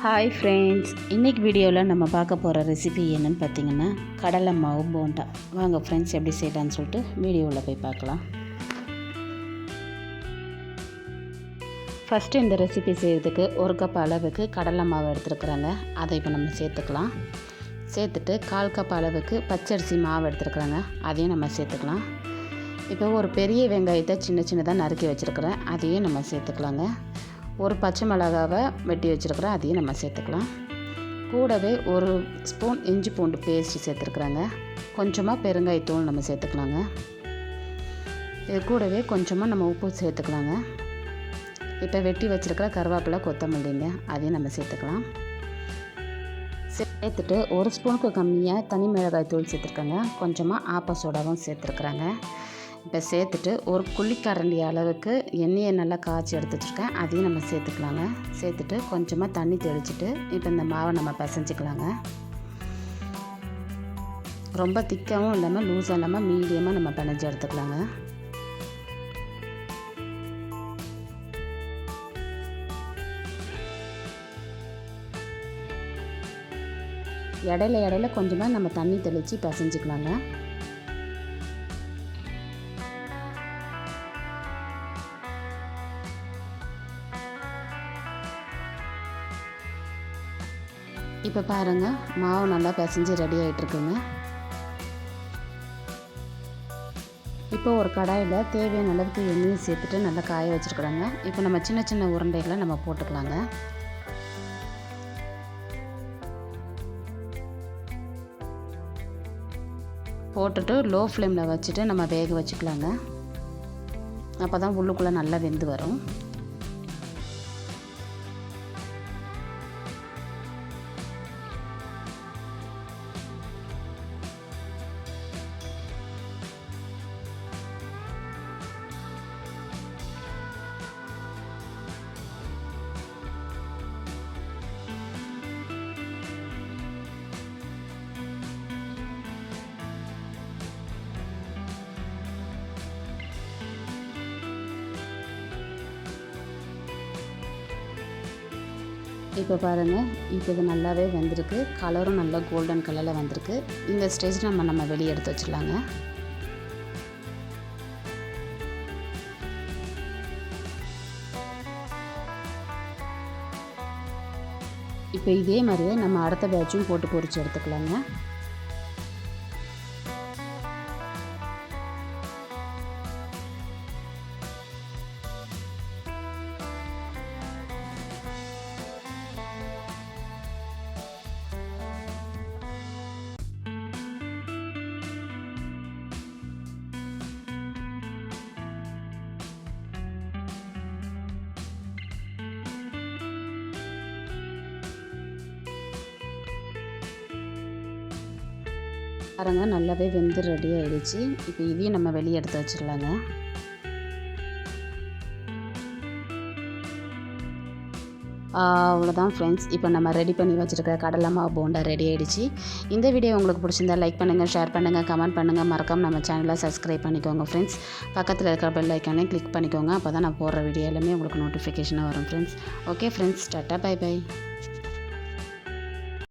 Hi friends, இன்றைக்கி வீடியோவில் நம்ம பார்க்க போகிற ரெசிபி என்னென்னு பார்த்தீங்கன்னா கடலை மாவு போண்டா. வாங்க ஃப்ரெண்ட்ஸ், எப்படி செய்யலான்னு சொல்லிட்டு வீடியோவில் போய் பார்க்கலாம். ஃபஸ்ட்டு இந்த ரெசிபி செய்கிறதுக்கு 1 கப் அளவுக்கு கடலை மாவு எடுத்துருக்குறாங்க. அதை இப்போ நம்ம சேர்த்துக்கலாம். சேர்த்துட்டு 1/4 கப் அளவுக்கு பச்சரிசி மாவு எடுத்துருக்குறாங்க. அதையும் நம்ம சேர்த்துக்கலாம். இப்போ ஒரு பெரிய வெங்காயத்தை சின்னதாக நறுக்கி வச்சுருக்கிறேன். அதையும் நம்ம சேர்த்துக்கலாங்க. ஒரு பச்சை மிளகாவை வெட்டி வச்சுருக்கிறேன். அதையும் நம்ம சேர்த்துக்கலாம். கூடவே 1 ஸ்பூன் இஞ்சி பூண்டு பேஸ்ட்டு சேர்த்துருக்குறாங்க. கொஞ்சமாக பெருங்காயத்தூள் நம்ம சேர்த்துக்கலாங்க. இது கூடவே கொஞ்சமாக நம்ம உப்பு சேர்த்துக்கலாங்க. இப்போ வெட்டி வச்சுருக்கிற கருவேப்பிலை, கொத்தமல்லிங்க, அதையும் நம்ம சேர்த்துக்கலாம். சேர்த்துட்டு 1 ஸ்பூனுக்கு கம்மியாக தனி மிளகாய் தூள் சேர்த்துருக்காங்க. கொஞ்சமாக ஆப்ப சோடாவும் சேர்த்துருக்குறாங்க. இப்போ சேர்த்துட்டு 1 குழிக்கரண்டி அளவுக்கு எண்ணெயை நல்லா காய்ச்சி எடுத்து வச்சுருக்கேன். அதையும் நம்ம சேர்த்துக்கலாங்க. சேர்த்துட்டு கொஞ்சமாக தண்ணி தெளிச்சுட்டு இப்போ இந்த மாவை நம்ம பிசைஞ்சிக்கலாங்க. ரொம்ப திக்காகவும் இல்லாமல் லூஸாக இல்லாமல் மீடியமாக நம்ம பிணைஞ்சி எடுத்துக்கலாங்க. இடையில கொஞ்சமாக நம்ம தண்ணி தெளித்து பிசைஞ்சிக்கலாங்க. இப்போ பாருங்கள், மாவு நல்லா பிசைஞ்சு ரெடி ஆகிட்டுருக்குங்க. இப்போ ஒரு கடாயில் தேவையான அளவுக்கு எண்ணெயை சேர்த்துட்டு நல்லா காய வச்சுருக்குறாங்க. இப்போ நம்ம சின்ன உருண்டைகளை நம்ம போட்டுக்கலாங்க. போட்டுட்டு லோ ஃப்ளேமில் வச்சுட்டு நம்ம வேக வச்சுக்கலாங்க. அப்போ தான் உள்ளுக்குள்ளே நல்லா வெந்து வரும். இப்போ பாருங்கள், இப்போ இது நல்லாவே வந்திருக்கு. கலரும் நல்லா கோல்டன் கலரில் வந்திருக்கு. இந்த ஸ்டேஜ் நம்ம வெளியே எடுத்து வச்சிடலாங்க. இப்போ இதே மாதிரியே நம்ம அடுத்த பேட்சும் போட்டு பொரிச்சு எடுத்துக்கலாங்க. பாருங்க, நல்லாவே வெந்து ரெடி ஆகிடுச்சு. இப்போ இதையும் நம்ம வெளியே எடுத்து வச்சிடலாங்க. அவ்வளோதான் ஃப்ரெண்ட்ஸ், இப்போ நம்ம ரெடி பண்ணி வச்சுருக்க கடலை மாவு போண்டா ரெடி ஆகிடுச்சு. இந்த வீடியோ உங்களுக்கு பிடிச்சிருந்தா லைக் பண்ணுங்கள், ஷேர் பண்ணுங்கள், கமெண்ட் பண்ணுங்கள். மறக்காம நம்ம சேனலை சப்ஸ்கிரைப் பண்ணிக்கோங்க ஃப்ரெண்ட்ஸ். பக்கத்தில் இருக்கிற பெல் ஐக்கானே கிளிக் பண்ணிக்கோங்க. அப்போ தான் நான் போடுற வீடியோ எல்லாமே உங்களுக்கு நோட்டிஃபிகேஷனாக வரும் friends. Okay friends, tata, bye by.